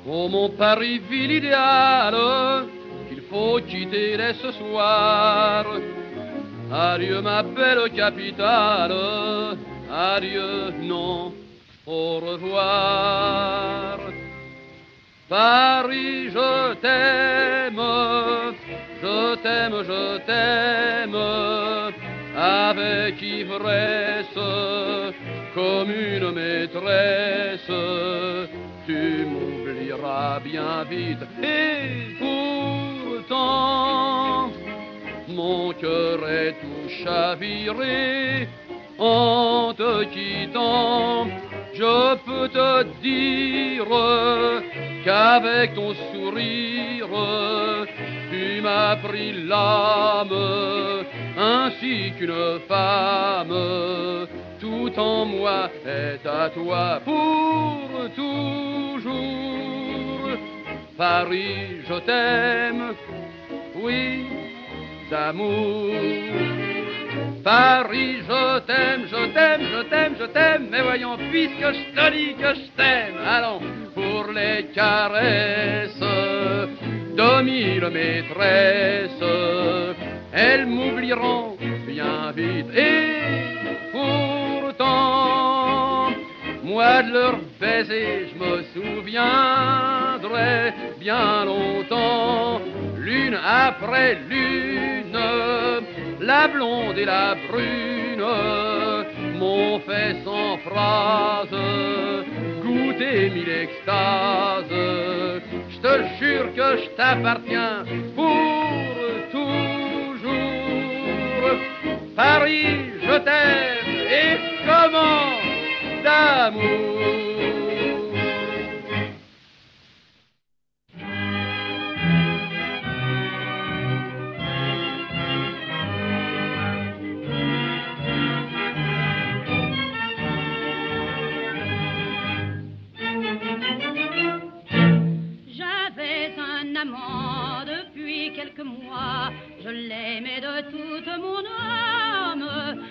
Oh mon Paris, ville idéale, qu'il faut quitter dès ce soir. Adieu ma belle capitale, adieu, non, au revoir. Paris, je t'aime, je t'aime, je t'aime, avec ivresse, comme une maîtresse, tu m'oublieras bien vite. Et pourtant, mon cœur est tout chaviré en te quittant. Je peux te dire qu'avec ton sourire, tu m'as pris l'âme, ainsi qu'une femme, tout en moi est à toi pour toujours. Paris, je t'aime, oui, d'amour. Paris, je t'aime, je t'aime, je t'aime, je t'aime, mais voyons, puisque je te dis que je t'aime, allons, pour les caresses de mille maîtresses, elles m'oublieront bien vite, et pourtant, moi de leur baiser, je me souviendrai bien longtemps, l'une après l'une, la blonde et la brune m'ont fait sans phrase goûter mille extases. Je te jure que je t'appartiens pour toujours. Paris, je t'aime, et comment d'amour. Depuis quelques mois, je l'aimais de toute mon âme,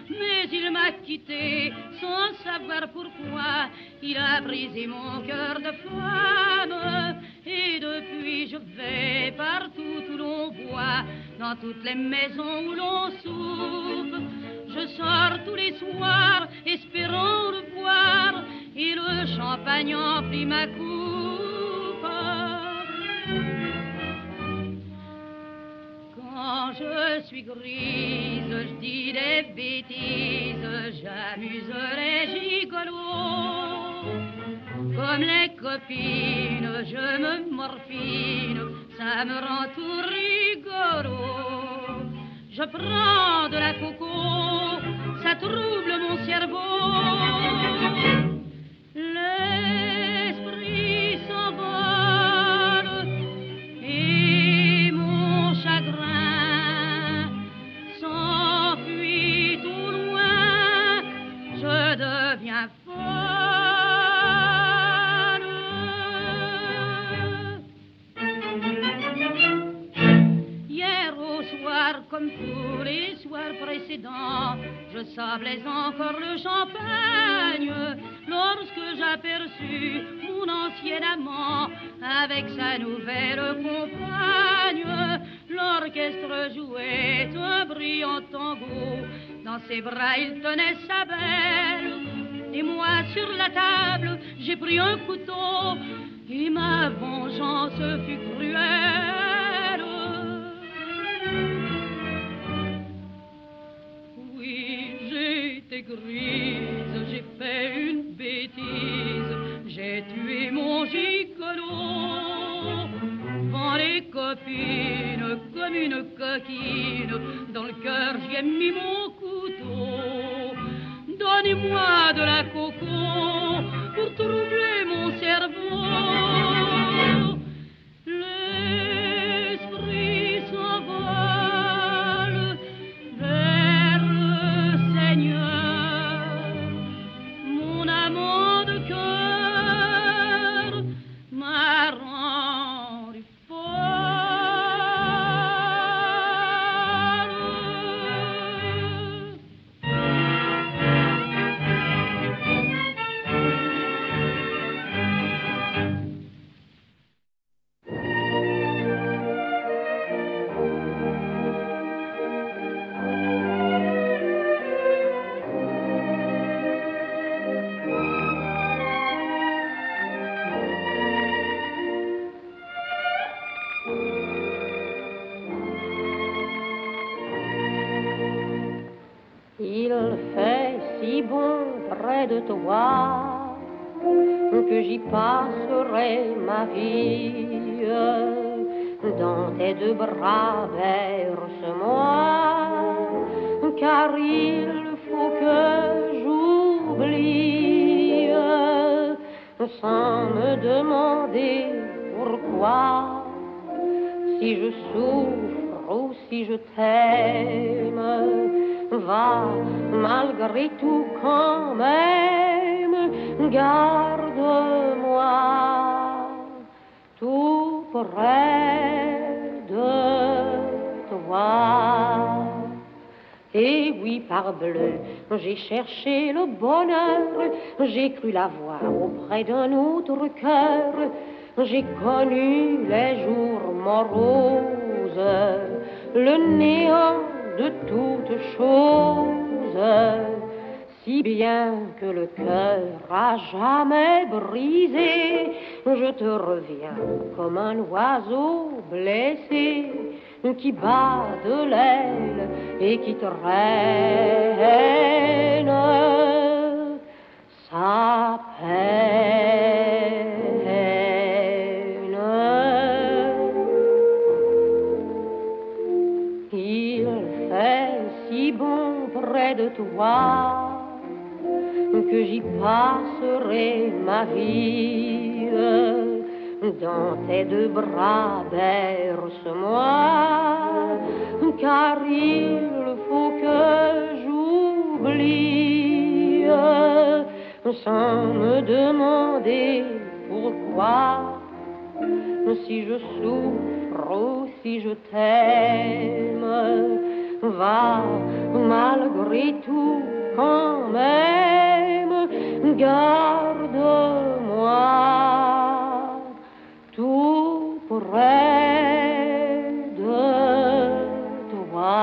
mais il m'a quitté sans savoir pourquoi. Il a brisé mon cœur de femme, et depuis je vais partout où l'on voit, dans toutes les maisons où l'on soupe. Je sors tous les soirs, espérant le voir, et le champagne emplit ma coupe. Quand je suis grise, je dis des bêtises, j'amuse les gigolos. Comme les copines, je me morfine, ça me rend tout rigolo. Je prends de la coco, ça trouble mon cerveau. L'esprit s'envole et mon chagrin s'enfuit tout loin. Je deviens folle. Hier au soir, comme tous les soirs précédents, je sablais encore le champagne lorsque j'aperçus mon ancien amant avec sa nouvelle compagne. L'orchestre jouait un brillant tango, dans ses bras il tenait sa belle, et moi sur la table j'ai pris un couteau, et ma vengeance fut cruelle. Oui, j'étais grise, j'ai fait une bêtise, j'ai tué mon gigolo. Devant les copines, comme une coquine, dans le cœur j'y ai mis mon couteau. Donnez-moi de la coco pour troubler mon cerveau. L'esprit s'envole vers le Seigneur, mon amant de cœur m'a rendu folle. près de toi, que j'y passerai ma vie. Dans tes deux bras, berce-moi, car il faut que j'oublie, sans me demander pourquoi, si je souffre ou si je t'aime, va malgré tout quand même, garde-moi tout près de toi. Et oui, parbleu, j'ai cherché le bonheur, j'ai cru l'avoir auprès d'un autre cœur, j'ai connu les jours moroses, le néant de toutes choses, si bien que le cœur à jamais brisé, je te reviens comme un oiseau blessé qui bat de l'aile et qui traîne sa peine. Il fait si bon près de toi que j'y passerai ma vie. Dans tes deux bras, berce-moi, car il faut que j'oublie, sans me demander pourquoi, si je souffre ou si je t'aime, va malgré tout quand même, garde-moi tout près de toi.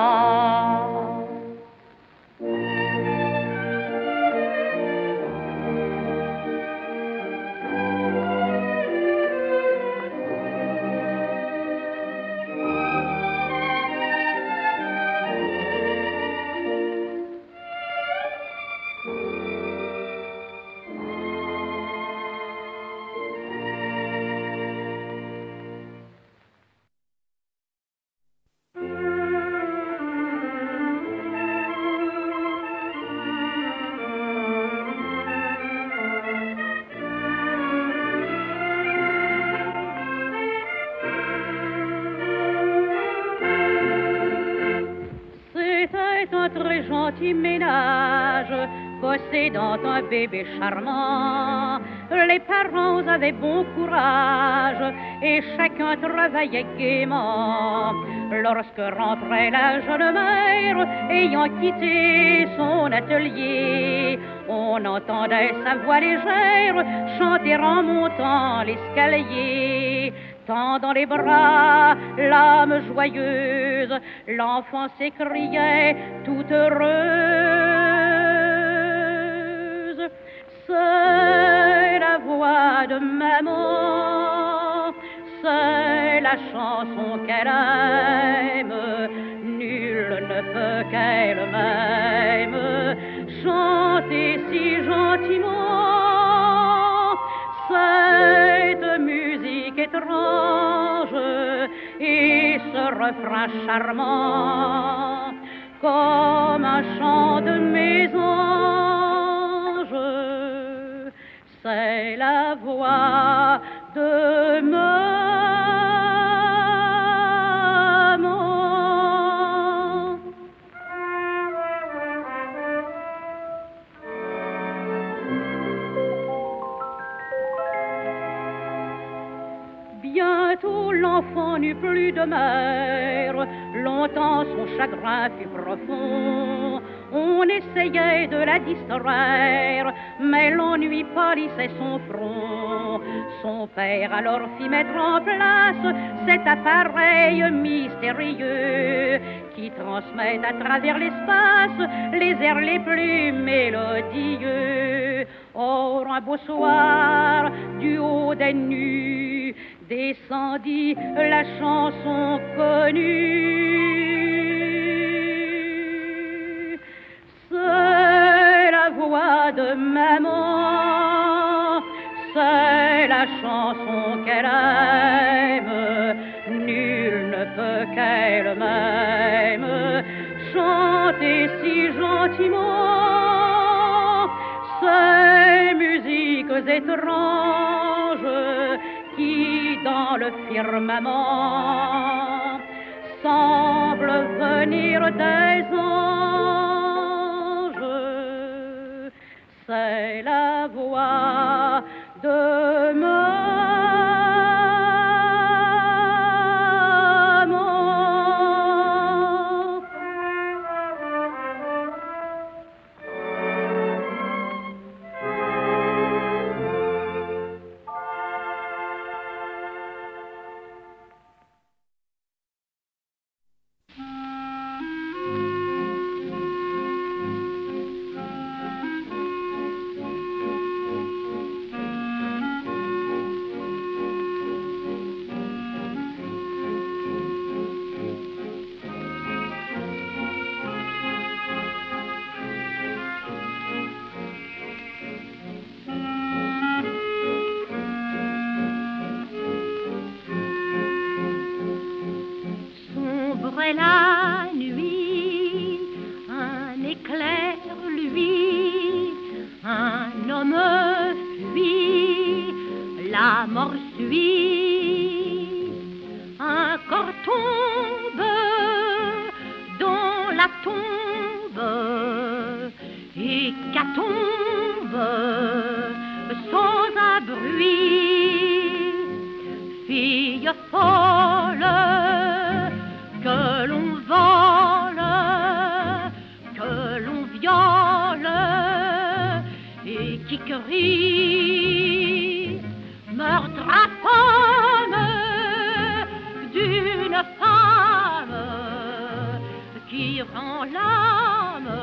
Un très gentil ménage possédant un bébé charmant. Les parents avaient bon courage et chacun travaillait gaiement. Lorsque rentrait la jeune mère ayant quitté son atelier, on entendait sa voix légère chanter en montant l'escalier. Tendant les bras, l'âme joyeuse, l'enfant s'écriait toute heureuse. C'est la voix de maman, c'est la chanson qu'elle aime, nul ne peut qu'elle m'aime, chanter si gentiment cette musique étrange et ce refrain charmant comme un chant de mes anges. C'est la voix de maman. Bientôt l'enfant n'eut plus de mère, longtemps son chagrin fut profond. On essayait de la distraire, mais l'ennui pâlissait son front. Son père alors fit mettre en place cet appareil mystérieux qui transmet à travers l'espace les airs les plus mélodieux. Or, un beau soir, du haut des nues, descendit la chanson connue. C'est la voix de maman, c'est la chanson qu'elle aime, nul ne peut qu'elle m'aime, chanter si gentiment ces musiques étranges qui dans le firmament semblent venir des anges. C'est la voix de maman. La nuit, un éclair luit, un homme fuit, la mort suit, un corps tombe dans la tombe, hécatombe sans un bruit, fille folle que l'on vole, que l'on viole, et qui crie meurtre infâme d'une femme qui rend l'âme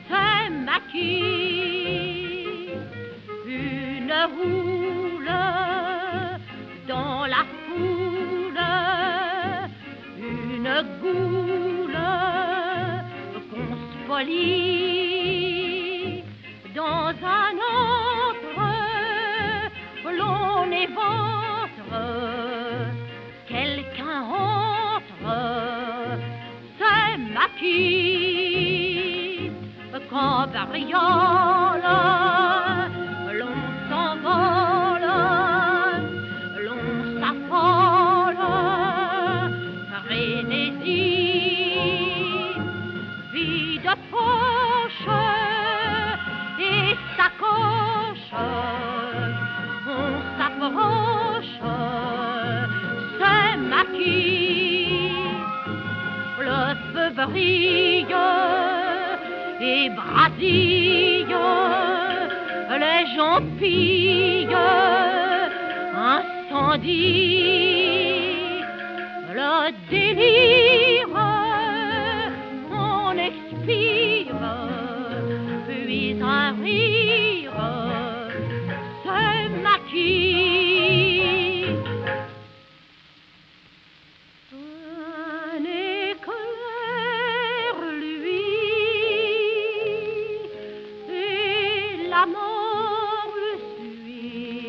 ses maquis. Une houle dans la foule, une goule qu'on spolie dans un autre, l'on éventre, quelqu'un entre, c'est maquis, quand variole, l'on s'envole, l'on s'affole, frénésie, vie de poche et sacoche, on s'approche, c'est maquis, le feu brille et brasille, les gens pillent, incendie, le délire, on expire, puis un rire, c'est maquis. Un éclair luit et la mort suit,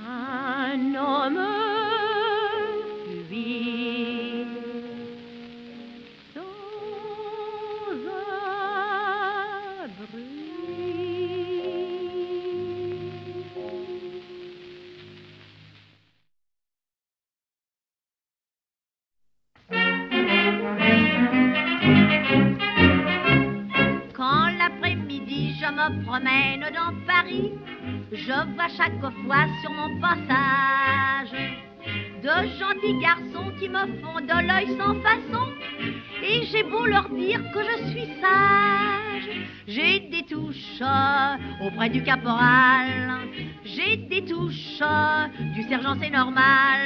un homme fuit sans un bruit. Quand l'après-midi je me promène dans Paris, je vois chaque fois sur mon passage de gentils garçons qui me font de l'œil sans façon, et j'ai beau leur dire que je suis sage. J'ai des touches auprès du caporal, j'ai des touches du sergent, c'est normal.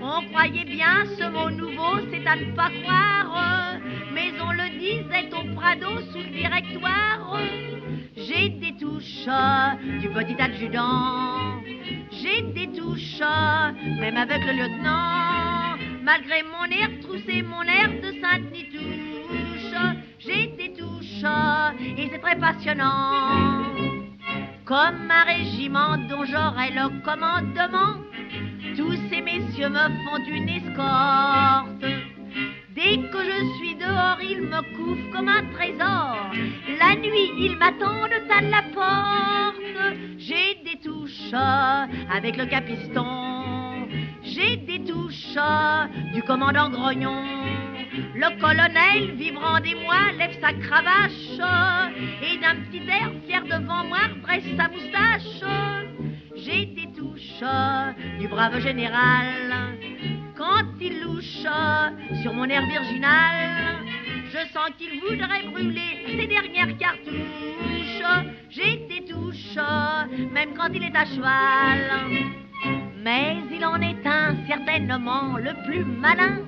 On croyait bien ce mot nouveau, c'est à ne pas croire, mais on le disait au Prado sous le directoire. J'ai des touches du petit adjudant, j'ai des touches même avec le lieutenant. Malgré mon air troussé, mon air de Sainte-Nitouche, j'ai des touches et c'est très passionnant. Comme un régiment dont j'aurai le commandement, tous ces messieurs me font une escorte. Dès que je suis dehors, ils me couvrent comme un trésor. La nuit, ils m'attendent à la porte. J'ai des touches avec le capiston. J'ai des touches du commandant Grognon. Le colonel, vibrant des mois, lève sa cravache et d'un petit air fier devant moi dresse sa moustache. J'ai des touches du brave général. Quand il louche sur mon air virginal, je sens qu'il voudrait brûler ses dernières cartouches. J'ai des touches, même quand il est à cheval. Mais il en est un certainement le plus malin,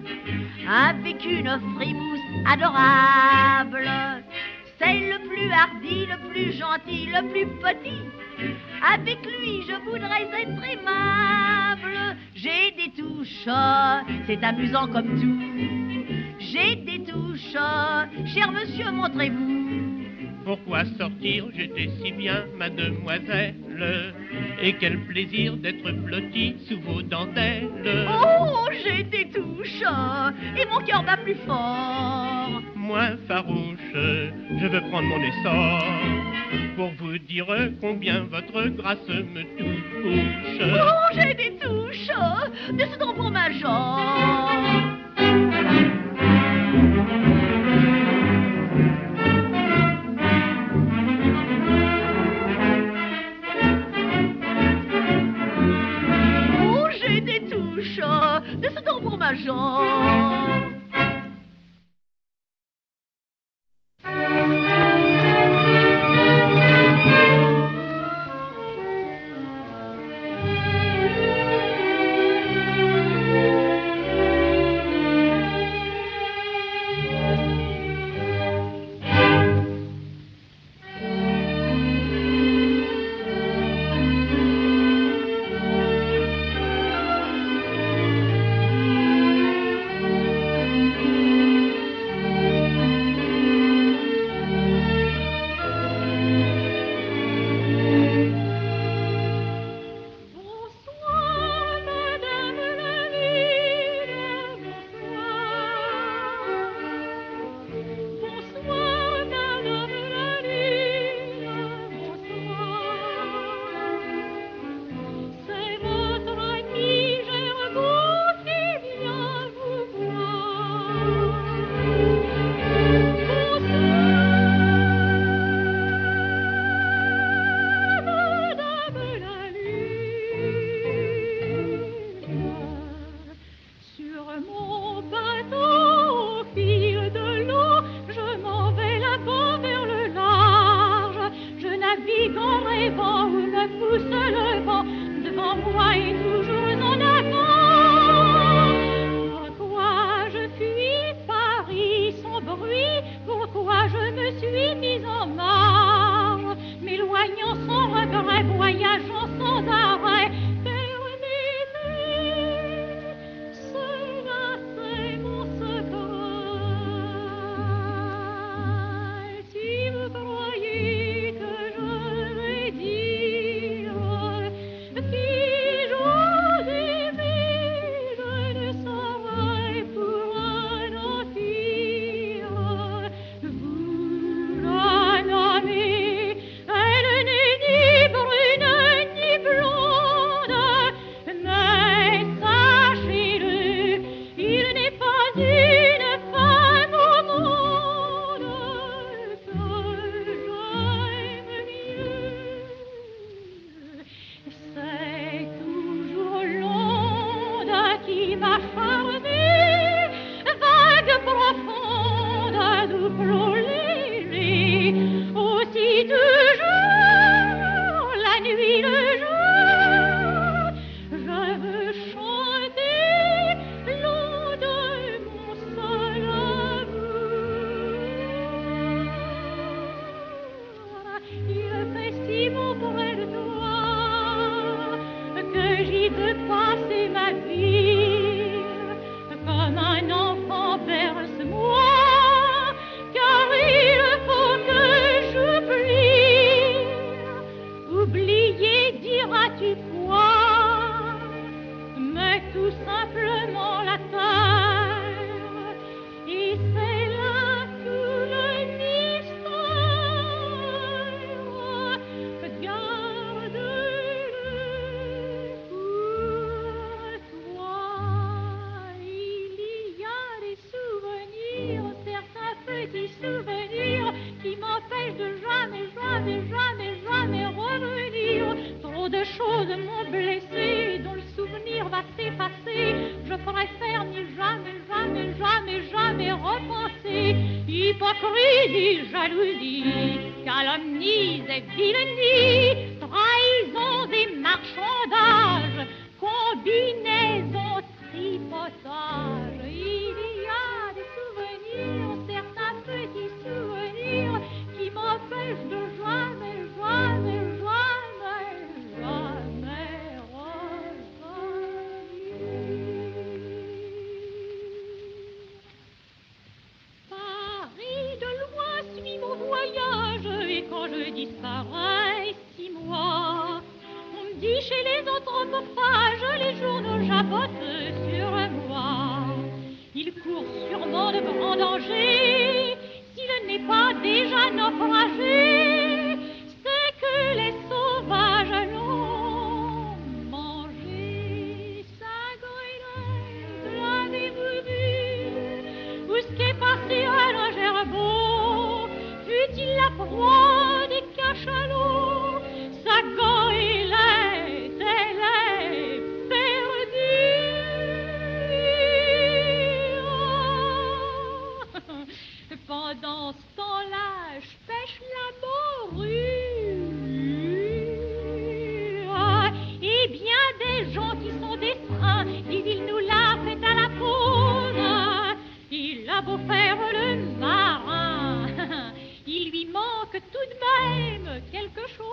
avec une frimousse adorable. C'est le plus hardi, le plus gentil, le plus petit. Avec lui, je voudrais être aimable. J'ai des touches, c'est amusant comme tout. J'ai des touches, cher monsieur, montrez-vous. Pourquoi sortir, j'étais si bien, mademoiselle, et quel plaisir d'être blotti sous vos dentelles. Oh, j'ai des touches, et mon cœur bat plus fort. Moins farouche, je veux prendre mon essor, pour vous dire combien votre grâce me touche. Oh, j'ai des touches, de ce temps pour ma jambe. De ce temps pour ma jambe. Comme un enfant berce-moi, car il choses m'ont blessé, dont le souvenir va s'effacer. Je préfère n'y jamais, jamais, jamais, jamais repenser. Hypocrisie, jalousie, calomnies et vilenies, trahisons et marchandages, combinaisons, tripotages. Il y a des souvenirs, certains petits souvenirs qui m'empêchent de jamais, jamais, jamais, jamais revenir. Paris de loin suit mon voyage et quand je disparais 6 mois, on me dit chez les anthropophages, les journaux jabotent sur moi. Il court sûrement de grands dangers, s'il n'est pas déjà naufragé, c'est que les sauvages l'ont mangé. Saint-Goïlin, l'avez-vous vu? Où ce qu'est passé Alain Gerbeau? Fut-il la proie des cachalots? Saint-Goïlin, elle est perdue. Pendant ce temps-là, je pêche la morue. Et bien des gens qui sont des freins, disent-ils, nous la fait à la pause. Il a beau faire le marin, il lui manque tout de même quelque chose.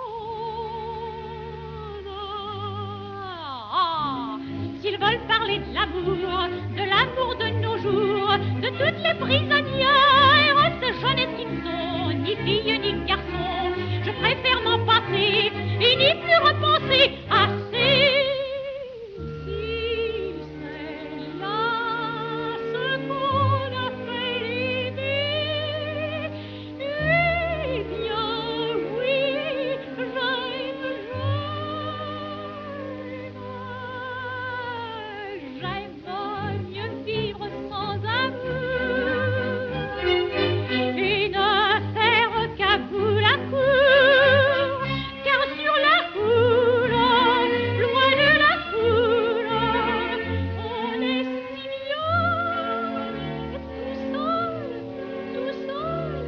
S'ils veulent parler de l'amour de nos jours, de toutes les prisonnières, ces jeunesses qui ne sont ni filles ni garçons, je préfère m'en passer et n'y plus repenser assez. Si c'est là ce qu'on a fait aimer, eh bien oui, j'aime mieux vivre sans amour et ne faire qu'à bout la cour, car sur la cour, loin de la cour, on est si bien, tout seul, tout seul,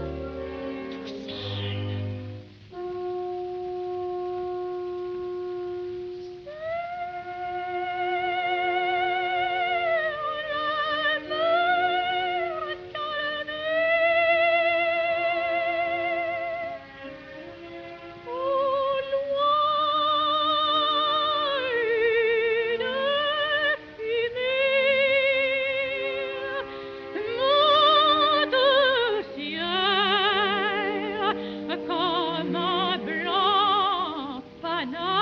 tout comme un blanc panache.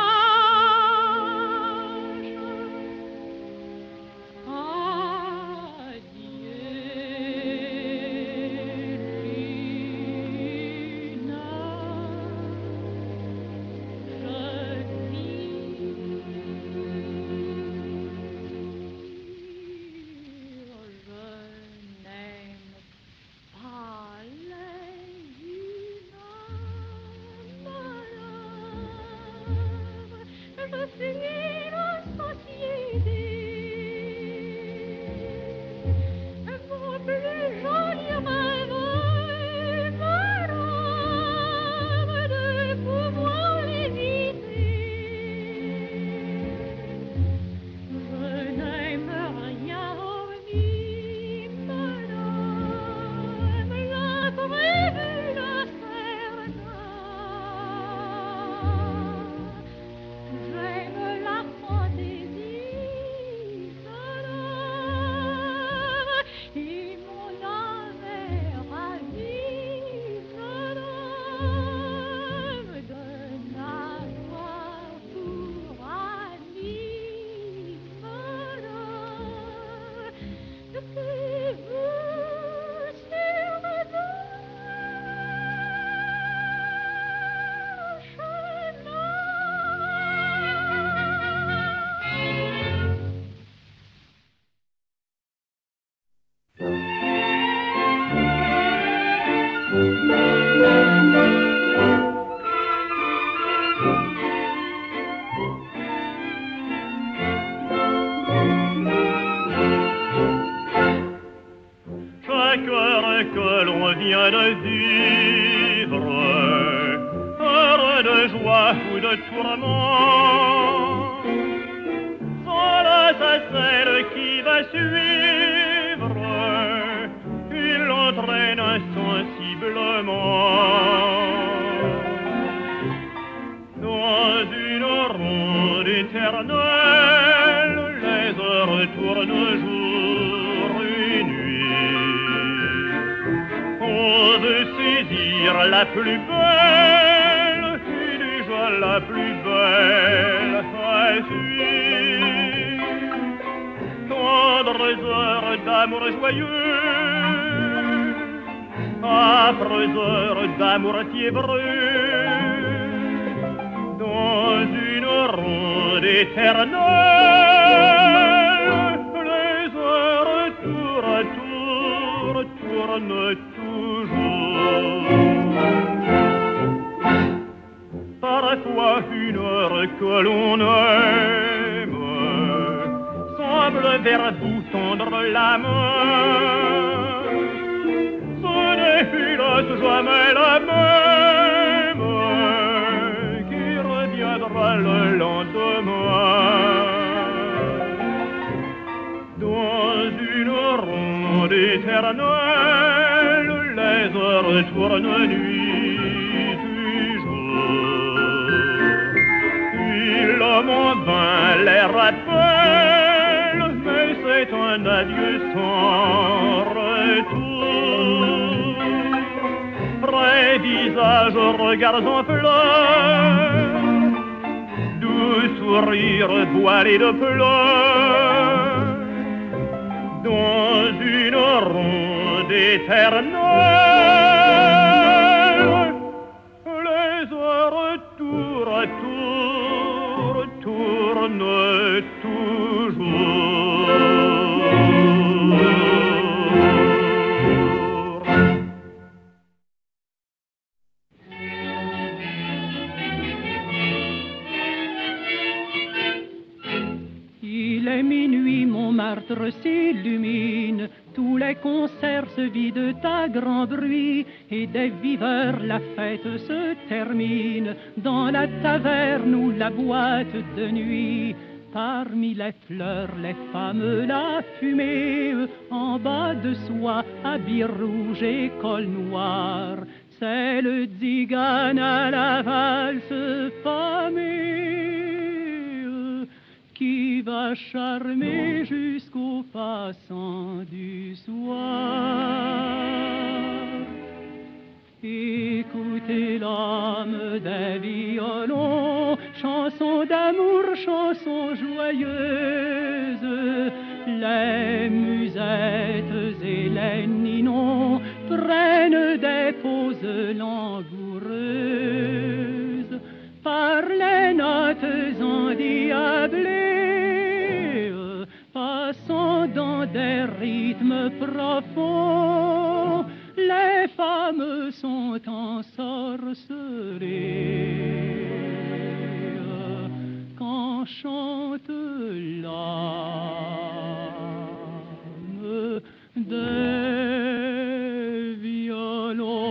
J'aime la fantaisie. de tourment. Seule c'est celle qui va suivre, il l'entraîne insensiblement. Dans une ronde éternelle, les heures tournent jour et nuit. On veut saisir la plus belle, et déjà la plus belle à suivre. Tendres heures d'amour joyeux, âpres heures d'amour fiévreux, dans une ronde éternelle, les heures tour à tour tournent toujours. Parfois une heure que l'on aime semble vers vous tendre la main. Ce n'est hélas jamais la même qui reviendra le lendemain. Dans une ronde éternelle, les heures tournent nuit et jour. Et l'homme en vain les rappelle, mais c'est un adieu sans retour. Vrais visages, regards en fleurs, doux sourires voilés de pleurs, dans une ronde éternelle, les heures tour à tour tournent toujours. Il est minuit, Montmartre s'illumine, tous les concerts se vident à grand bruit, et des viveurs la fête se termine, dans la taverne ou la boîte de nuit. Parmi les fleurs, les femmes, la fumée, en bas de soie, habits rouges et col noir. C'est le tzigane à la valse fameux qui va charmer jusqu'au passant du soir. Écoutez l'âme des violons, chansons d'amour, chansons joyeuses, les musettes et les ninons prennent des poses langoureuses. Par les notes endiablées, passant dans des rythmes profonds, les femmes sont ensorcelées quand chante l'âme des violons.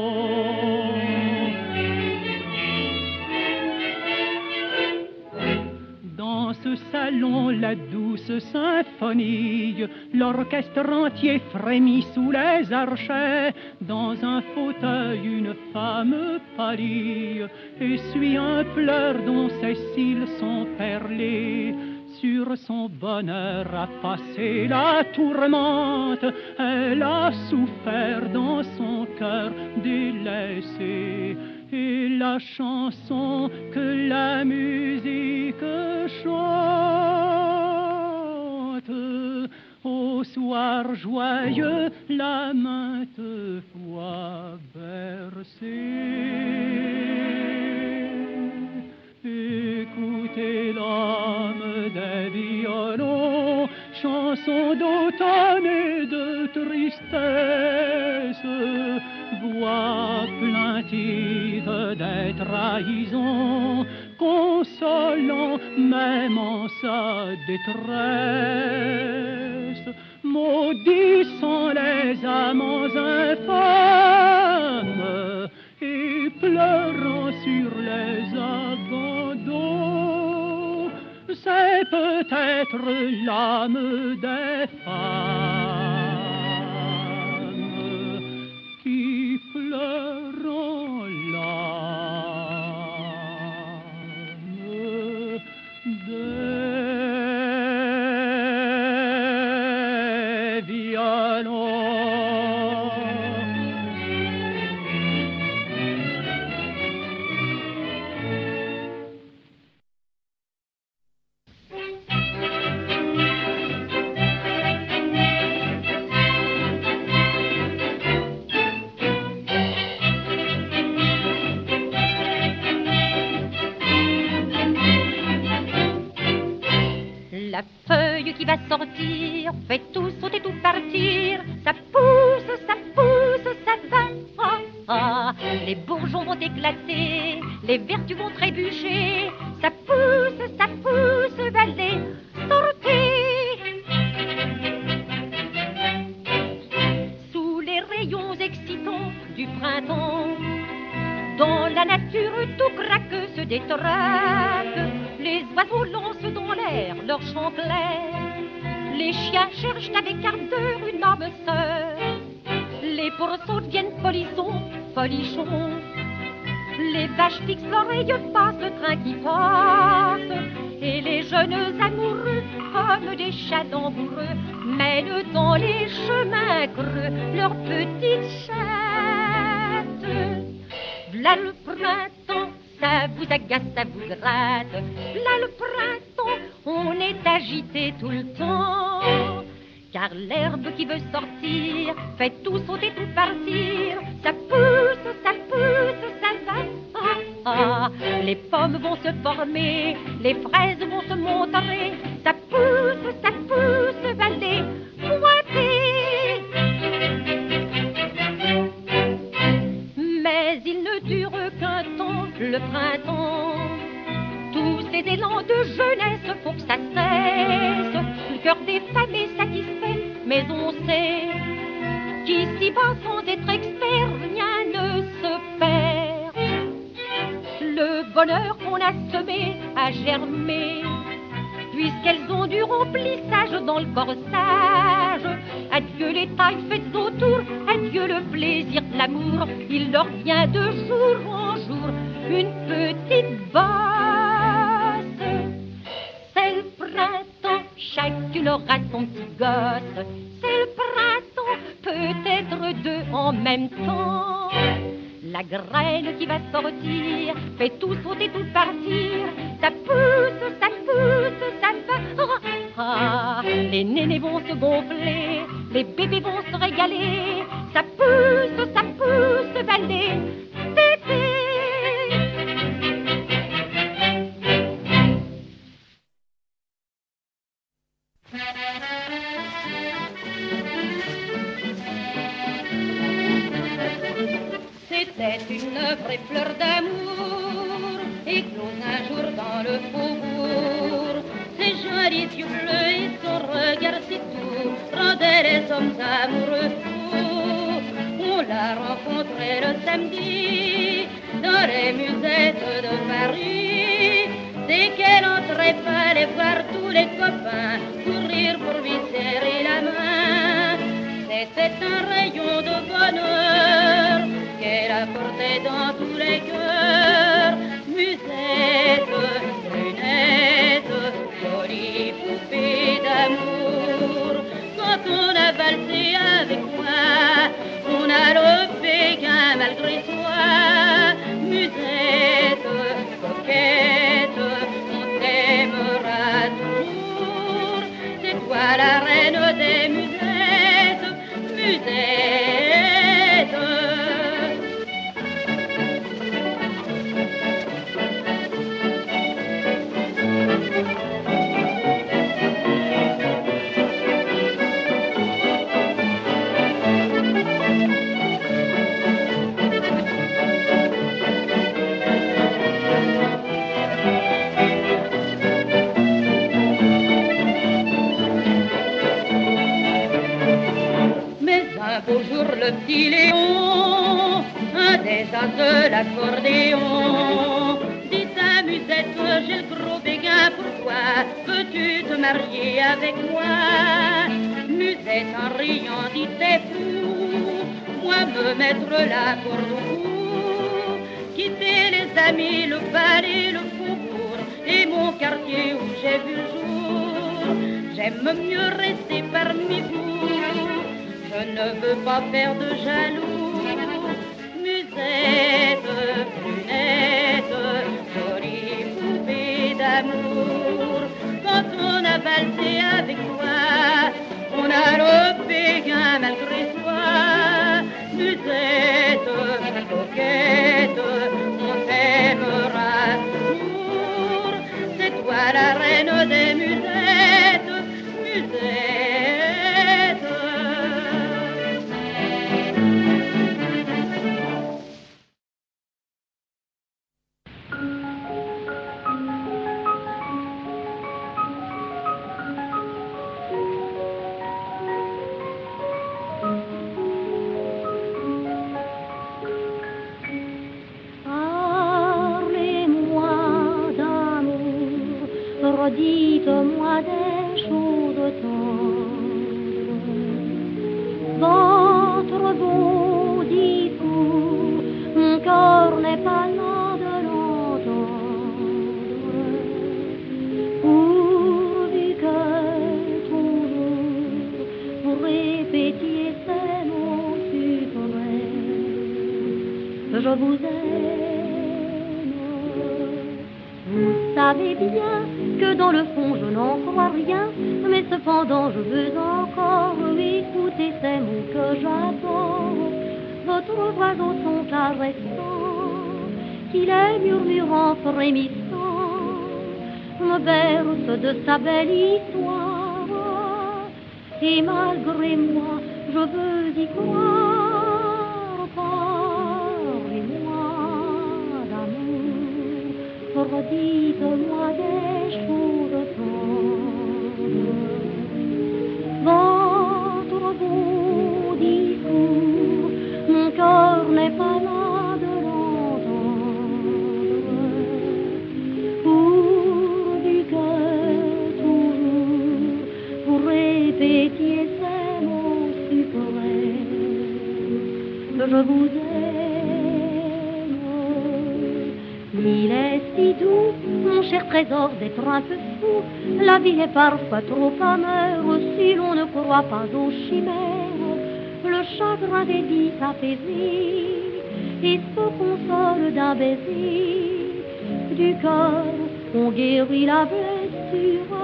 Dans ce salon, la douce symphonie, l'orchestre entier frémit sous les archets. Dans un fauteuil, une femme pâlit essuie un pleur dont ses cils sont perlés. Sur son bonheur a passé la tourmente, elle a souffert dans son cœur délaissé. Et la chanson que la musique chante, au soir joyeux, la maintes fois bercée. Écoutez l'âme des violons, chanson d'automne et de tristesse, voix plaintive des trahisons, consolant même en sa détresse. Maudissant les amants infâmes et pleurant sur les abandons. c'est peut-être l'âme des femmes qui pleure en larmes des violons. La feuille qui va sortir fait tout sauter, tout partir. Ça pousse, ça pousse, ça va. Ah, ah. Les bourgeons vont éclater, les vertus vont trébucher. Ça pousse, allez, sortez. Sous les rayons excitants du printemps, dans la nature tout craque, se détraque. Les oiseaux lancent dans l'air leurs chants clairs. Les chiens cherchent avec ardeur une âme sœur. Les pourceaux deviennent polissons, folichons. Les vaches fixent l'oreille, passent le train qui passe. Et les jeunes amoureux, comme des chats langoureux, mènent dans les chemins creux leurs petites chattes. V'là le printemps, ça vous agace, ça vous gratte. Là le printemps, on est agité tout le temps. Car l'herbe qui veut sortir fait tout sauter, tout partir. Ça pousse, ça va. Ah, ah. Les pommes vont se former, les fraises vont se montrer. Ça pousse, allez, pointer. Mais il ne dure qu'un temps, le printemps. Tous ces élans de jeunesse, faut que ça cesse. Le cœur des femmes est satisfait, mais on sait qu'ici-bas, sans être expert, rien ne se perd. Le bonheur qu'on a semé a germé, puisqu'elles ont du remplissage dans le corsage. Adieu les tailles faites autour, adieu le plaisir de l'amour. Il leur vient de jour en jour une petite bosse. C'est le printemps, chacune aura son petit gosse. C'est le printemps, peut-être deux en même temps. La graine qui va sortir fait tout sauter, tout partir. Ça pousse, ça va. Ah, ah. Les nénés vont se gonfler, les bébés vont se régaler. Ça pousse, allez, tété. C'était une vraie fleur d'amour, éclose un jour dans le faubourg. Ses jolis yeux bleus et son regard si doux rendaient les hommes amoureux fous. On l'a rencontrée le samedi dans les musettes de Paris. Dès qu'elle entrait, fallait voir tous les copains courir pour lui serrer la main. C'était un rayon de bonheur qu'elle apportait dans tous les cœurs. Musette, brunette, jolie poupée d'amour. Quand on a valsé avec moi, on a le Pékin malgré toi. Musette, coquette, on t'aimera toujours. C'est toi la reine des musettes, musette. Un beau jour, le petit Léon, un des as de l'accordéon, dit à Musette, j'ai le gros béguin, pourquoi veux-tu te marier avec moi. Musette en riant dit t'es fou, moi me mettre la corde au cou, quitter les amis, le palais, le faubourg et mon quartier où j'ai vu le jour. J'aime mieux rester parmi vous, je ne veux pas faire de jaloux. Musette, brunette, jolie poupée d'amour, quand on a valsé avec toi, on a le béguin malgré toi. Musette, coquette, on t'aimera toujours. C'est toi la reine des musettes, Musette. Dites-moi des choses tendres, votre beau discours, mon cœur n'est pas là de l'entendre, pourvu que toujours vous répétiez ces mots suprêmes, je vous aime, vous savez bien que dans le fond je n'en crois rien, mais cependant je veux encore écouter ces mots que j'adore. Votre voix au son caressant, qui les murmurant frémissant, me berce de sa belle histoire, et malgré moi je veux y croire. Parlez-moi d'amour, redites-moi des choses tendres, votre beau discours, mon cœur n'est pas là de l'entendre, pourvu que toujours vous répétiez ces mots suprêmes, je vous aime. Il est si doux, mon cher trésor, d'être un peu fou. La vie est parfois trop amère si l'on ne croit pas aux chimères. Le chagrin des vies s'apaisit et se console d'un baiser. Du cœur, on guérit la blessure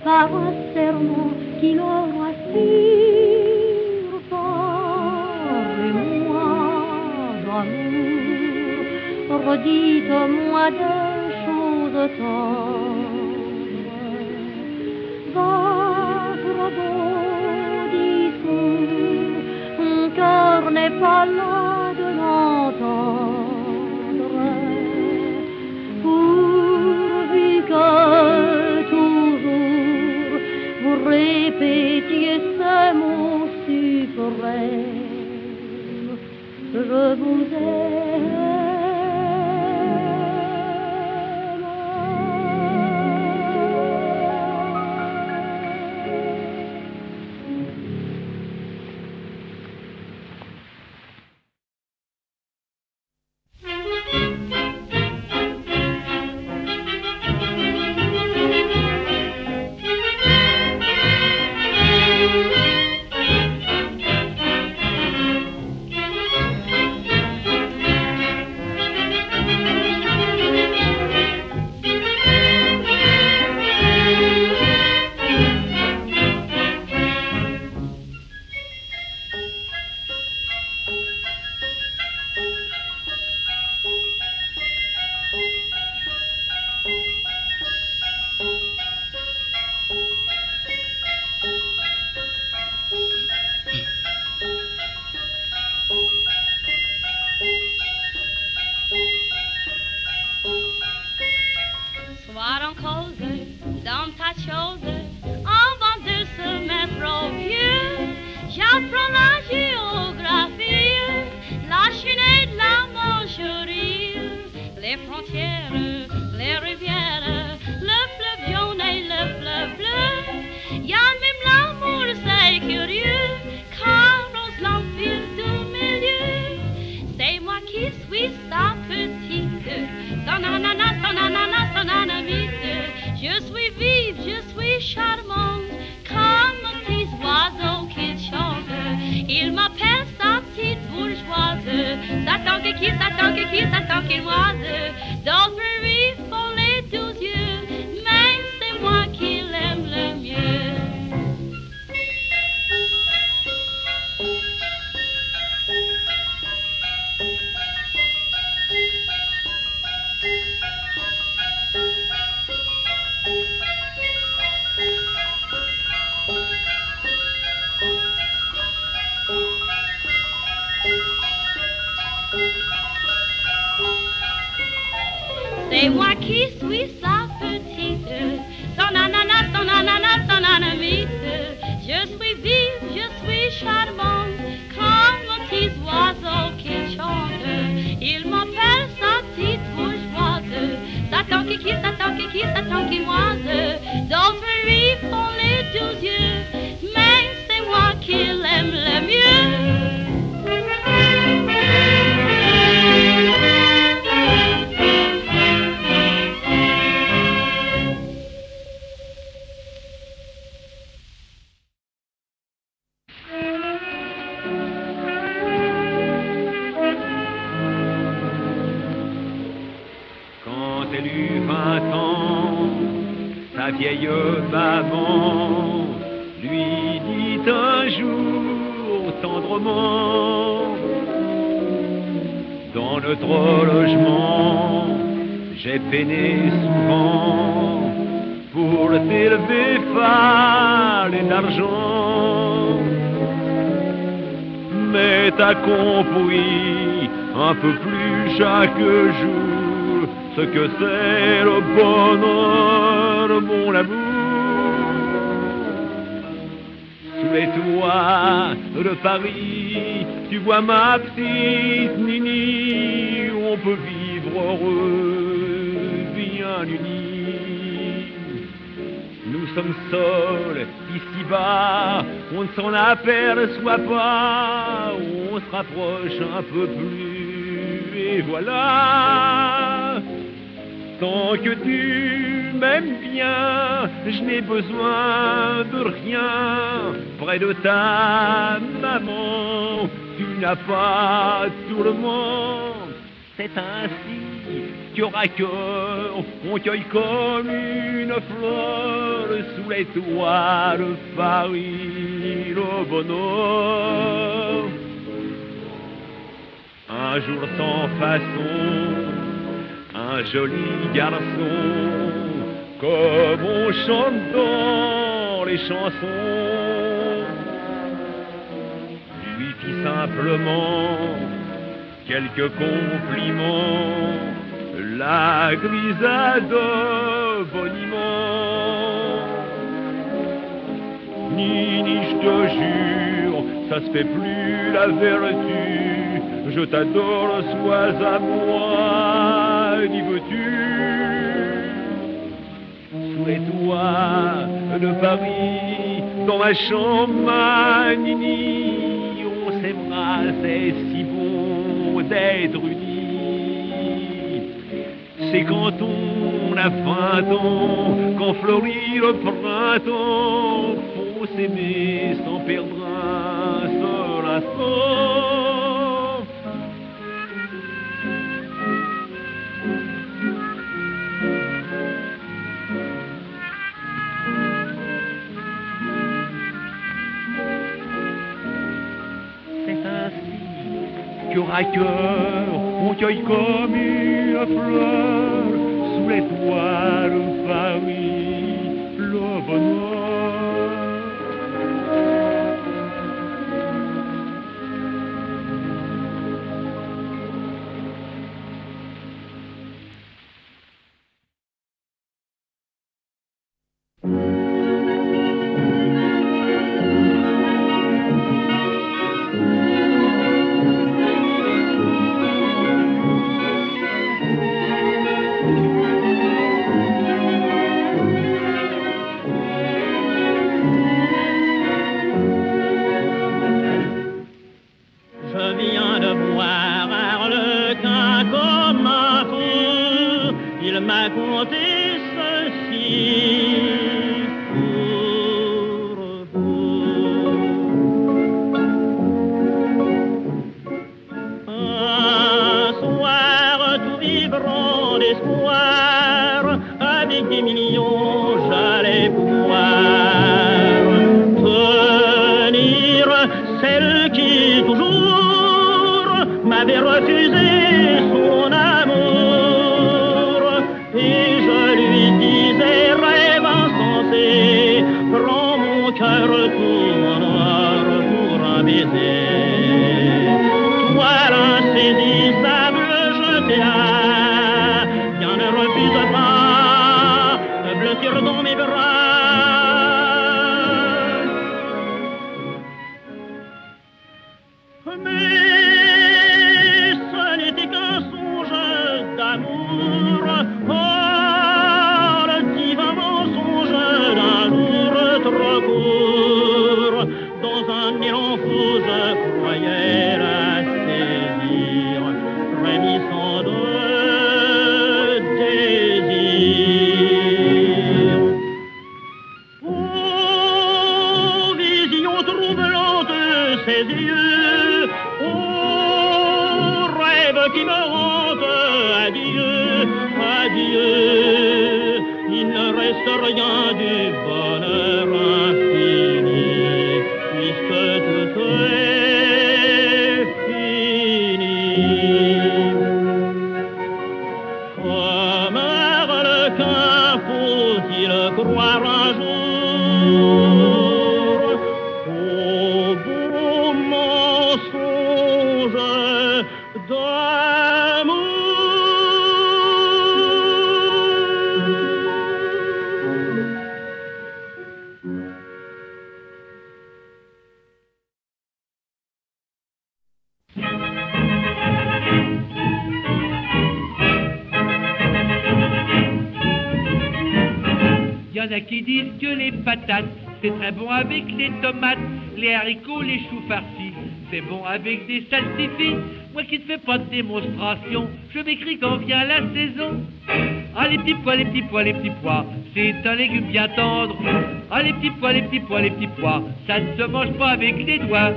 par un serment qui le rassure. Parlez-moi d'amour, redites-moi des choses tendres, votre beau discours, mon cœur n'est pas là de l'entendre, pourvu que toujours vous répétiez ces mots suprêmes, je vous aime. Soir en cause, dans ta chose, avant de se mettre au vieux, j'apprends la géographie, la Chine et la Manchurie, les frontières, les rivières, le fleuve jaune et le fleuve suis vive, je suis charmante, comme un petit oiseau qui chante. Il m'appelle sa petite bourgeoise, Satan qui, Satan qu'il moise. Dans le fruit font les 12 yeux, mais c'est moi qui l'aime le mieux. C'est moi qui suis sa petite, son ananas, je suis vive, je suis charmante, comme un petit oiseau qui chante. Il m'appelle sa petite bourgeoise, Satan qui moise. D'autres lui font les 12 yeux, mais c'est moi qui l'aime le mieux. Sa vieille maman lui dit un jour tendrement: dans notre logement, j'ai peiné souvent pour t'élever fâle et d'argent. Mais t'as compris un peu plus chaque jour ce que c'est le bonheur, mon amour. Sous les toits de Paris, tu vois ma petite Nini, on peut vivre heureux, bien unis. Nous sommes seuls ici-bas, on ne s'en aperçoit pas, on se rapproche un peu plus, et voilà. Tant que tu m'aimes bien, je n'ai besoin de rien. Près de ta maman, tu n'as pas tout le monde. C'est ainsi cœur à cœur, on cueille comme une fleur sous les toits de Paris, le bonheur. Un jour sans façon, un joli garçon, comme on chante dans les chansons, lui fit simplement quelques compliments, la grisade boniment. Nini, je te jure, ça se fait plus la vertu, je t'adore, sois à moi, n'y veux-tu? Sous les toits de Paris, dans ma chambre, ma Nini, on s'aimera, c'est si bon d'être unis. C'est quand on a 20 ans, quand fleurit le printemps, faut s'aimer sans perdre un seul instant. Cœur à cœur, on cueille comme une fleur sous les toits de Paris, le bonheur. Il m'a conté ceci. heureux tout en noir pour un baiser. Toi l'insaisissable, je t'ai là, bien ne refuse pas de blottir dans mes bras. Mais ce n'était qu'un songe d'amour, oh, le divin mensonge d'un jour trop court. Dans un élan fou, je croyais la saisir, frémissant de désir. Oh, vision troublante, ses yeux, oh, rêve qui me hante, adieu, adieu. Il ne reste rien du bonheur infini, puisque tout est fini. Comme Harlequin, faut-il croire un jour au beau mensonge d'amour? Y en a qui disent que les patates, c'est très bon avec les tomates, les haricots, les choux farcis, c'est bon avec des salsifis. Moi qui ne fais pas de démonstration, je m'écris quand vient la saison. Ah les petits pois, les petits pois, les petits pois, c'est un légume bien tendre. Ah les petits pois, les petits pois, les petits pois, ça ne se mange pas avec les doigts.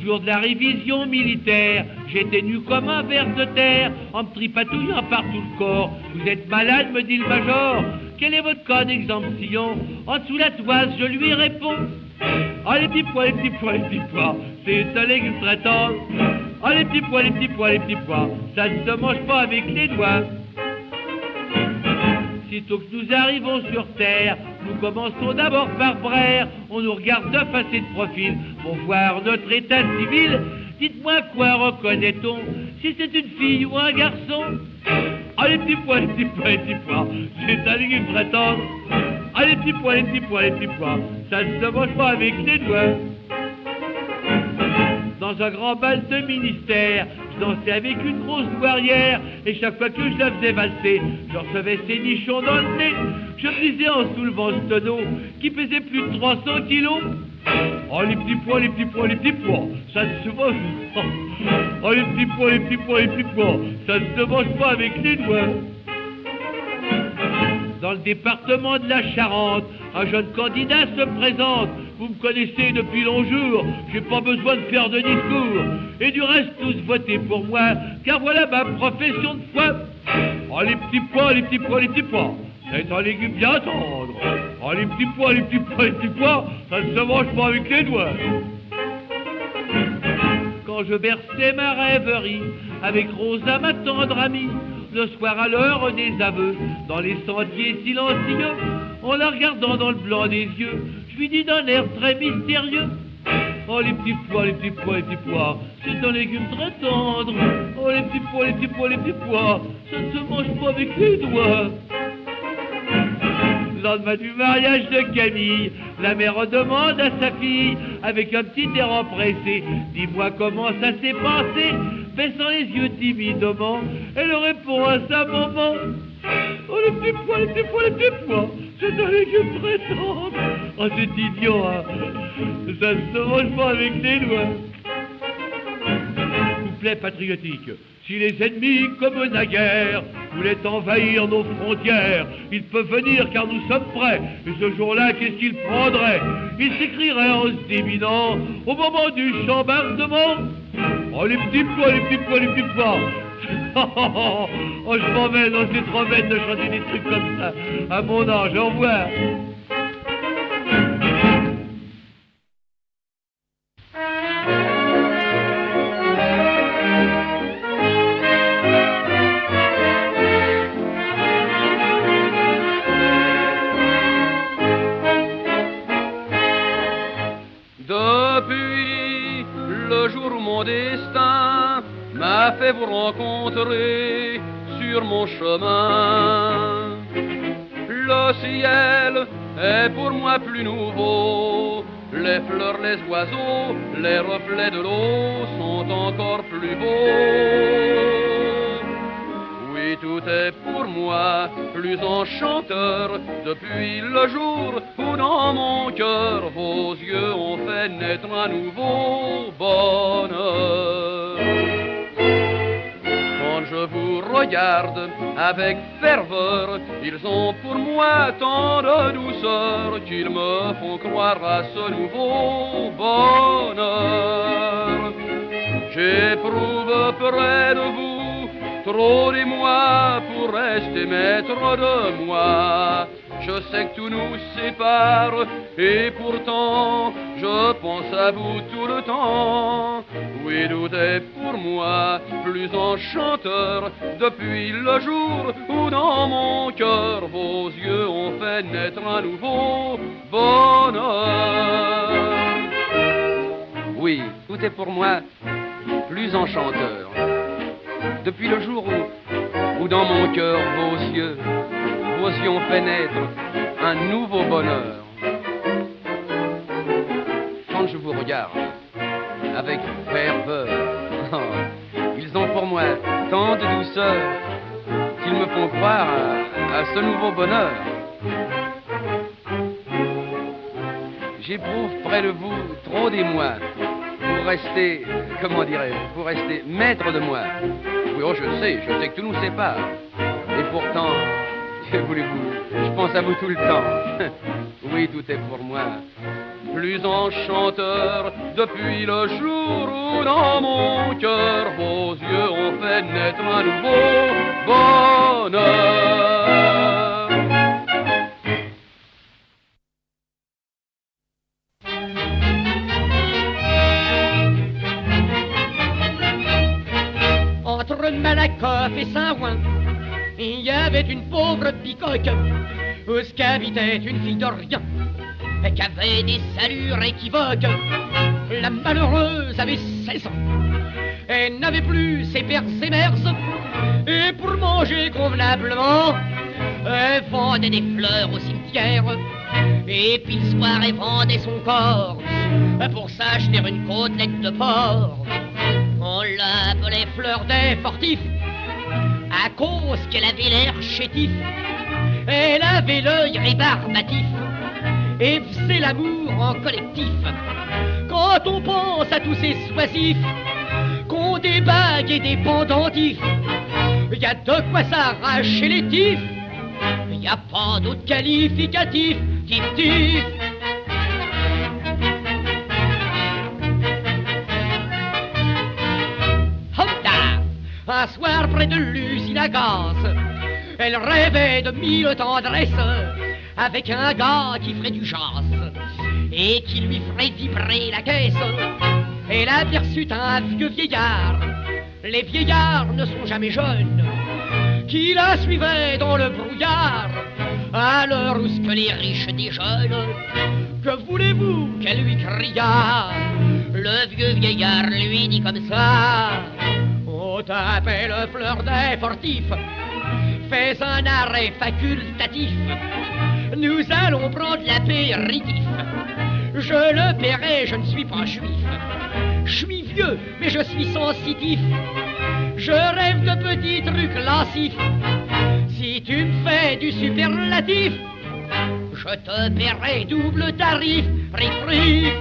Jour de la révision militaire, j'étais nu comme un ver de terre, en me tripatouillant par tout le corps. Vous êtes malade, me dit le major. Quel est votre cas d'exemption? En dessous la toise, je lui réponds. Ah les petits pois, les petits pois, les petits pois, c'est un légume très tendre. Ah les petits pois, les petits pois, les petits pois, ça ne se mange pas avec les doigts. Sitôt que nous arrivons sur terre, nous commençons d'abord par Brère. On nous regarde de face et de profil pour voir notre état civil. Dites-moi quoi reconnaît-on, si c'est une fille ou un garçon? Ah les petits pois, les petits pois, les petits pois, c'est un légume très tendre. Ah les petits pois, les petits pois, les petits pois, ça ne se mange pas avec les doigts. Dans un grand bal de ministère, je dansais avec une grosse douairière, et chaque fois que je la faisais valser, je recevais ses nichons dans le nez. Je me disais en soulevant ce tonneau, qui pesait plus de 300 kilos. Oh les petits pois, les petits pois, les petits pois, ça ne se mange pas. Oh les petits pois, les petits pois, les petits pois, ça ne se mange pas avec les doigts. Dans le département de la Charente, un jeune candidat se présente. Vous me connaissez depuis longs jours, j'ai pas besoin de faire de discours. Et du reste, tous votez pour moi, car voilà ma profession de foi. Oh les petits pois, les petits pois, les petits pois, c'est un légume bien tendre. Oh les petits pois, les petits pois, les petits pois, ça ne se mange pas avec les doigts. Quand je berçais ma rêverie avec Rosa, ma tendre amie, le soir à l'heure des aveux, dans les sentiers silencieux, en la regardant dans le blanc des yeux, je lui dis d'un air très mystérieux. Oh les petits pois, les petits pois, les petits pois, c'est un légume très tendre. Oh les petits pois, les petits pois, les petits pois, ça ne se mange pas avec les doigts. Le lendemain du mariage de Camille, la mère demande à sa fille, avec un petit air empressé, dis-moi comment ça s'est passé. Baissant les yeux timidement, elle répond à sa maman. Oh les petits pois, les petits pois, les petits pois, c'est un légume très tendre. Oh c'est idiot, hein. Ça ne se mange pas avec les doigts. Couplet patriotique. Si les ennemis, comme naguère, voulaient envahir nos frontières, ils peuvent venir car nous sommes prêts. Et ce jour-là, qu'est-ce qu'ils prendraient? Ils s'écrieraient en se déminant au moment du chambardement. Oh les petits pois, les petits pois, les petits pois. Oh je m'en vais, non c'est trop bête de chanter des trucs comme ça. À mon âge, au revoir. a fait vous rencontrer sur mon chemin. Le ciel est pour moi plus nouveau, les fleurs, les oiseaux, les reflets de l'eau sont encore plus beaux. Oui, tout est pour moi plus enchanteur depuis le jour où dans mon cœur vos yeux ont fait naître un nouveau bonheur. Quand je vous regarde avec ferveur, ils ont pour moi tant de douceur qu'ils me font croire à ce nouveau bonheur. J'éprouve près de vous trop d'émoi pour rester maître de moi. Je sais que tout nous sépare et pourtant je pense à vous tout le temps. Oui, tout est pour moi plus enchanteur depuis le jour où dans mon cœur vos yeux ont fait naître un nouveau bonheur. Oui, tout est pour moi plus enchanteur depuis le jour où dans mon cœur vos yeux ont fait naître un nouveau bonheur. Quand je vous regarde avec ferveur, ils ont pour moi tant de douceur qu'ils me font croire à ce nouveau bonheur. J'éprouve près de vous trop d'émoi pour rester, comment dirais-je, pour rester maître de moi. Oui, oh, je sais que tout nous sépare. Et pourtant, que voulez-vous, je pense à vous tout le temps. Oui, tout est pour moi plus enchanteur depuis le jour où dans mon cœur vos yeux ont fait naître un nouveau bonheur. Entre Malakoff et Saint-Ouen, il y avait une pauvre bicoque où qu'habitait une fille de rien, qui avait des allures équivoques. La malheureuse avait 16 ans, elle n'avait plus ses pères et mères, et pour manger convenablement, elle vendait des fleurs au cimetière, et puis le soir elle vendait son corps pour s'acheter une côtelette de porc. On l'appelait Fleur des Fortifs à cause qu'elle avait l'air chétif. Elle avait l'œil rébarbatif et faisait l'amour en collectif. Quand on pense à tous ces soisifs qu'ont des bagues et des pendentifs, y a de quoi s'arracher les tifs. Y a pas d'autre qualificatif. Tif tif. Un soir près de l'usine à gaz, elle rêvait de mille tendresses avec un gars qui ferait du jazz et qui lui ferait vibrer la caisse. Elle aperçut un vieux vieillard, les vieillards ne sont jamais jeunes, qui la suivait dans le brouillard à l'heure où ce que les riches déjeunent. Que voulez-vous qu'elle lui cria? Le vieux vieillard lui dit comme ça: on t'appelle Fleur des Fortifs, fais un arrêt facultatif, nous allons prendre l'apéritif. Je le paierai, je ne suis pas juif, je suis vieux mais je suis sensitif, je rêve de petits trucs lascifs. Si tu me fais du superlatif, je te paierai double tarif. Rif rif.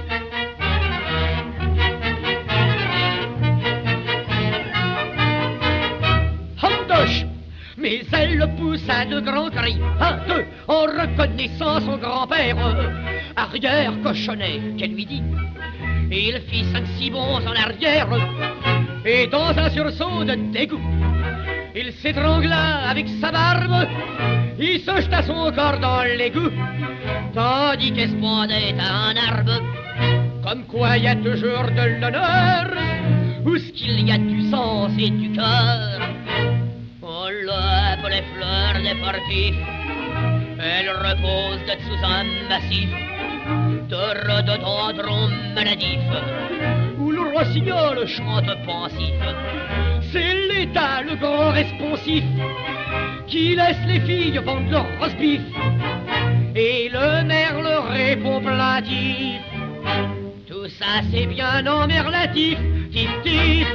Mais elle poussa de grands cris, un, deux, en reconnaissant son grand-père. Arrière cochonnet, qu'elle lui dit. Il fit 5-6 bonds en arrière, et dans un sursaut de dégoût, il s'étrangla avec sa barbe, il se jeta son corps dans l'égout, tandis qu'elle se pendait à un arbre. Comme quoi y a toujours de l'honneur, où ce qu'il y a du sens et du cœur. On l'appelait Fleur des Fortifs, elle repose sous un massif de rhododendron maladif, où le rossignol chante pensif. C'est l'État, le grand responsif, qui laisse les filles vendre leur roast-beef. Et le maire leur répond plaintif. Tout ça c'est bien emmerlatif, tif tif.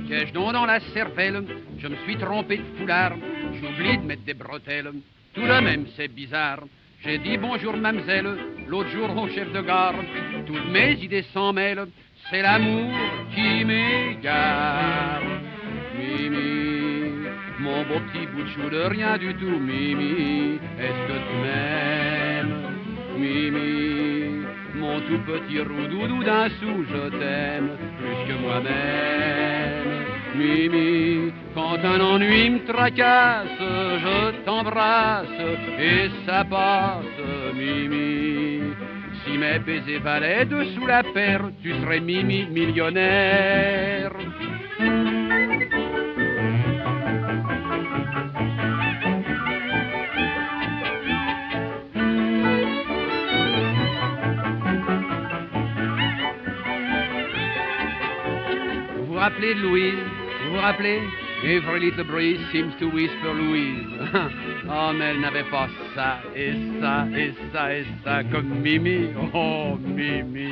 Qu'ai-je donc dans la cervelle? Je me suis trompé de foulard, j'ai oublié de mettre des bretelles. Tout de même, c'est bizarre. J'ai dit bonjour, mademoiselle, l'autre jour au chef de gare. Toutes mes idées s'en mêlent, c'est l'amour qui m'égare. Mimi, mon beau petit bout de chou de rien du tout, Mimi, est-ce que tu m'aimes? Mimi, mon tout petit roux-doudou d'un sou, je t'aime plus que moi-même. Mimi, quand un ennui me tracasse, je t'embrasse et ça passe, Mimi. Si mes baisers valaient dessous la paire, tu serais Mimi millionnaire. Vous vous rappelez de Louise? Vous vous rappelez? Every little breeze seems to whisper Louise. Oh, mais elle n'avait pas ça, et ça, et ça, et ça, comme Mimi. Oh, Mimi.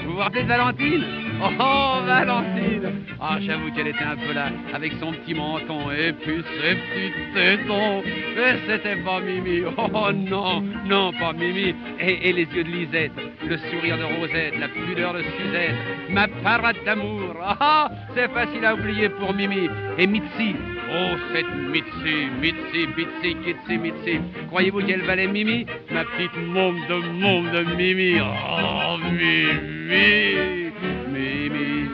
Vous vous rappelez de Valentine? Oh, Valentine. Ah, j'avoue qu'elle était un peu là, avec son petit menton, et puis ses petits tétons. Et c'était pas Mimi. Oh, non, non, pas Mimi. Et les yeux de Lisette, le sourire de Rosette, la pudeur de Suzette, ma parade d'amour. Ah, c'est facile à oublier pour Mimi. Et Mitzi, oh cette Mitzi, Mitzi, Bitsy, Kitsy, Mitzi. Croyez-vous qu'elle valait Mimi? Ma petite môme de Mimi. Oh Mimi, Mimi,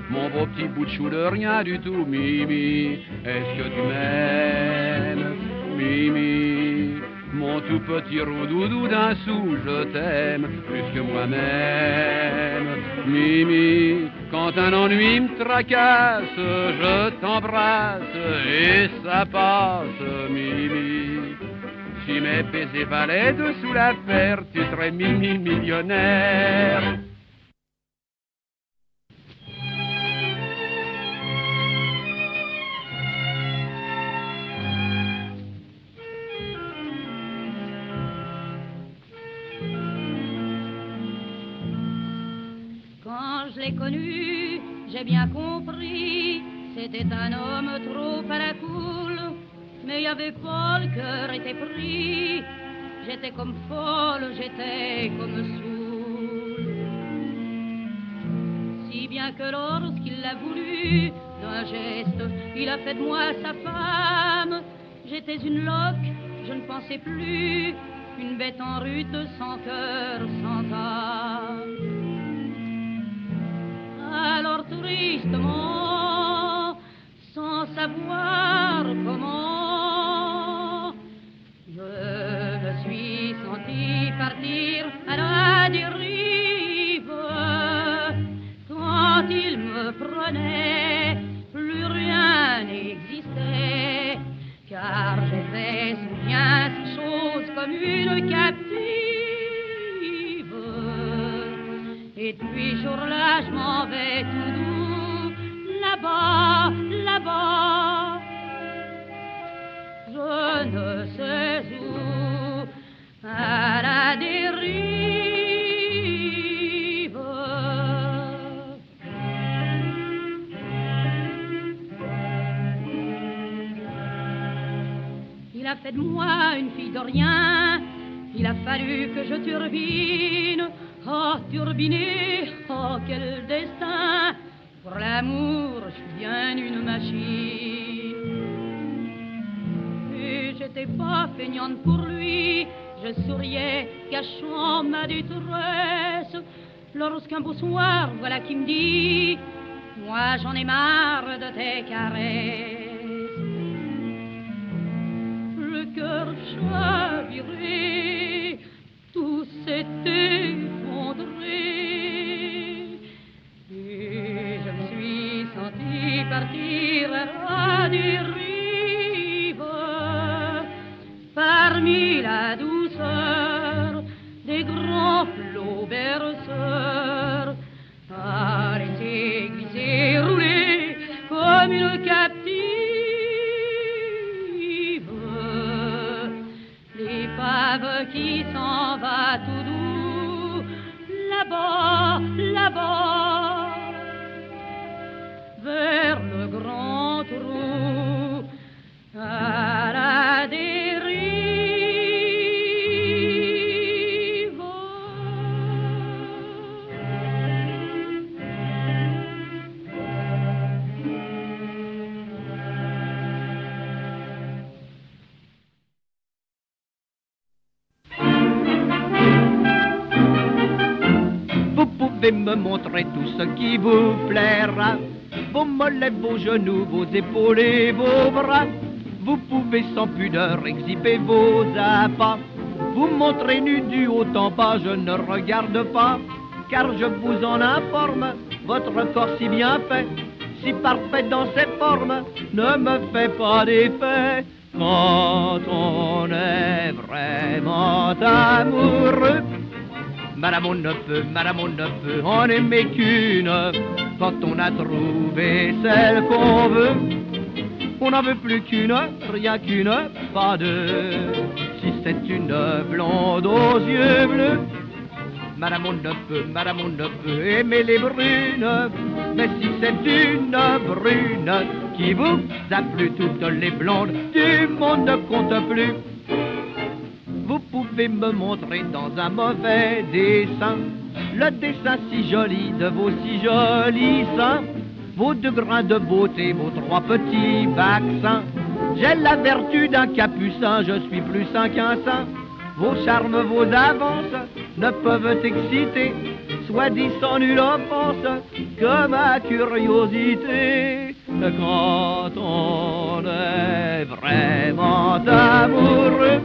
mon beau petit bout de chou de rien du tout, Mimi. Est-ce que tu m'aimes, Mimi? Mon tout petit roux-doudou d'un sou, je t'aime plus que moi-même. Mimi, quand un ennui me tracasse, je t'embrasse et ça passe, Mimi. Si mes baisers valaient dessous la paire, tu serais Mimi millionnaire. Je l'ai connu, j'ai bien compris, c'était un homme trop à la cool, mais il y avait pas le cœur était pris, j'étais comme folle, j'étais comme saoule. Si bien que lorsqu'il l'a voulu, d'un geste, il a fait de moi sa femme, j'étais une loque, je ne pensais plus, une bête en rute sans cœur, sans âme. Alors tristement, sans savoir comment, je me suis senti partir à la dérive. Quand il me prenait, plus rien n'existait, car j'étais bien ces choses comme une captive. Et depuis ce jour-là, je m'en vais tout doux, là-bas, là-bas. Je ne sais où, à la dérive. Il a fait de moi une fille de rien, il a fallu que je turbine. Oh, turbiner, oh, quel destin! Pour l'amour, je suis bien une machine. Et j'étais pas feignante pour lui, je souriais, cachant ma détresse. Lorsqu'un beau soir, voilà qui me dit, moi j'en ai marre de tes caresses. Le cœur chaviré, tout s'est effondré. des rives, parmi la douceur des grands flots berceurs, à laisser glisser, rouler comme une captive, l'épave qui s'en va tout doux, là-bas, là-bas, vers le grand trou, à la dérive. Vous pouvez me montrer tout ce qui vous plaira, vos mollets, vos genoux, vos épaules et vos bras. Vous pouvez sans pudeur exhiber vos appas, vous montrer nu du haut en bas, je ne regarde pas, car je vous en informe, votre corps si bien fait, si parfait dans ses formes, ne me fait pas d'effet. Quand on est vraiment amoureux, madame on ne peut en aimer qu'une. Quand on a trouvé celle qu'on veut, on n'en veut plus qu'une, rien qu'une, pas deux. Si c'est une blonde aux yeux bleus, madame on ne peut aimer les brunes. Mais si c'est une brune qui vous a plu, toutes les blondes du monde ne comptent plus. Vous pouvez me montrer dans un mauvais dessin le dessin si joli de vos si jolis seins, vos 2 grains de beauté, vos 3 petits vaccins. J'ai la vertu d'un capucin, je suis plus sain qu'un saint. Vos charmes, vos avances ne peuvent exciter, soit dit sans nulle offense, que ma curiosité. Quand on est vraiment amoureux,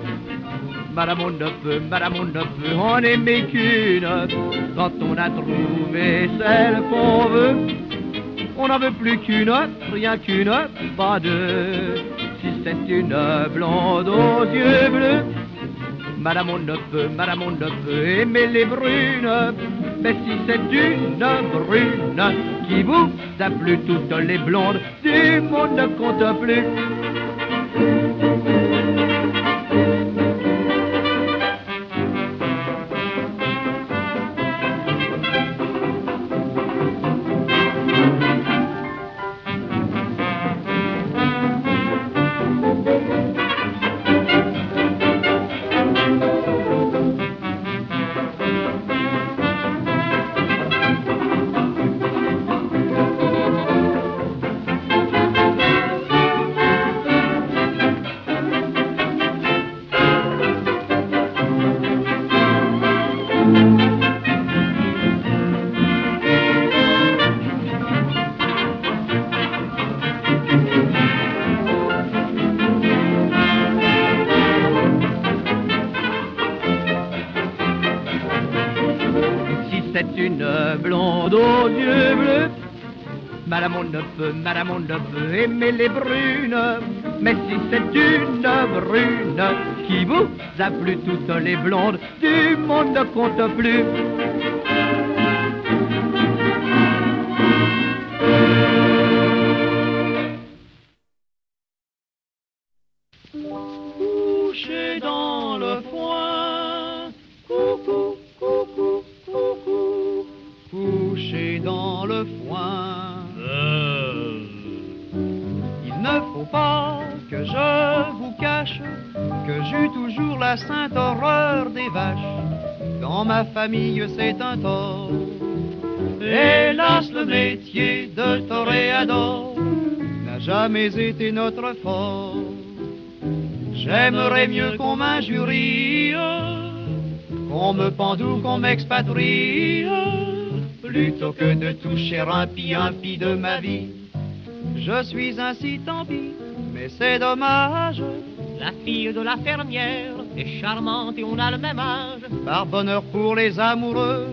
madame on ne peut en aimer qu'une. Quand on a trouvé celle qu'on veut, on n'en veut plus qu'une, rien qu'une, pas deux. Si c'est une blonde aux yeux bleus, madame on ne peut aimer les brunes. Mais si c'est une brune qui vous a plu, toutes les blondes du monde ne comptent plus. C'est une blonde aux yeux bleus, madame on ne peut aimer les brunes. Mais si c'est une brune qui vous a plu, toutes les blondes du monde ne comptent plus. Couché dans le foin, coucou, coucou, coucou, couché dans le foin. Il ne faut pas que je vous cache que j'eus toujours la sainte horreur des vaches. Dans ma famille c'est un tort. Hélas, le métier de toréador n'a jamais été notre fort. J'aimerais mieux qu'on m'injurie, qu'on me pendoue, qu'on m'expatrie, plutôt que de toucher un pis de ma vie. Je suis ainsi, tant pis, mais c'est dommage. La fille de la fermière est charmante et on a le même âge. Par bonheur pour les amoureux,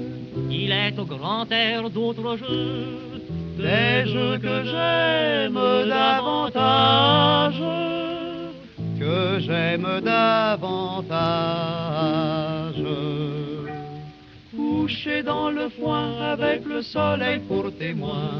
il est au grand air d'autres jeux, des jeux que j'aime davantage. t'aime davantage. Couché dans le foin avec le soleil pour témoin,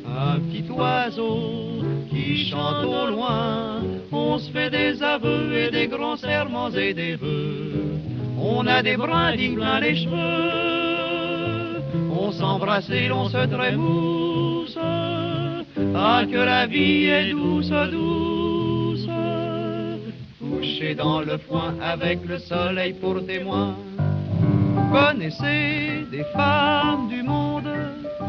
un petit oiseau qui chante au loin. On se fait des aveux et des grands serments et des vœux. On a des brindilles plein les cheveux. On s'embrasse et l'on se trémousse. Ah, que la vie est douce, douce. Couché dans le foin avec le soleil pour témoin. Connaissez des femmes du monde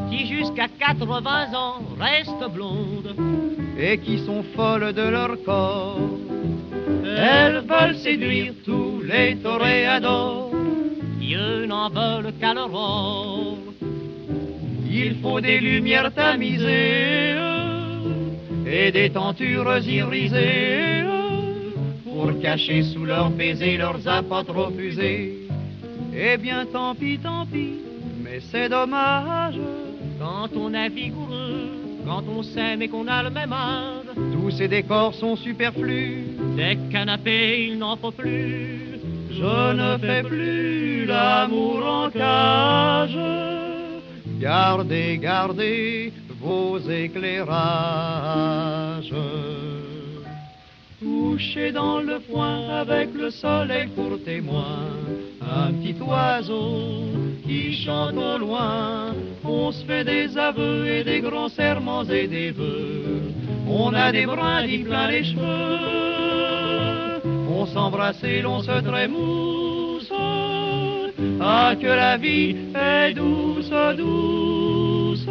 qui jusqu'à 80 ans restent blondes et qui sont folles de leur corps. Elles veulent séduire tous les toréadors. Dieu n'en veulent qu'à leur or. Il faut des lumières tamisées et des tentures irisées pour cacher sous leurs baisers leurs appas trop usés. Eh bien tant pis, mais c'est dommage. Quand on est vigoureux, quand on s'aime et qu'on a le même âge, tous ces décors sont superflus. Des canapés, il n'en faut plus. Je ne fais plus l'amour en cage. Gardez, gardez vos éclairages. Couché dans le foin avec le soleil pour témoin, un petit oiseau qui chante au loin. On se fait des aveux et des grands serments et des vœux. On a des brindilles plein les cheveux. On s'embrasse et l'on se trémousse. Ah, que la vie est douce, douce.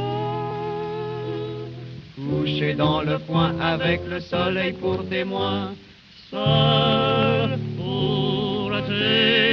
Couché dans le foin avec le soleil pour témoin, seul pour témoin.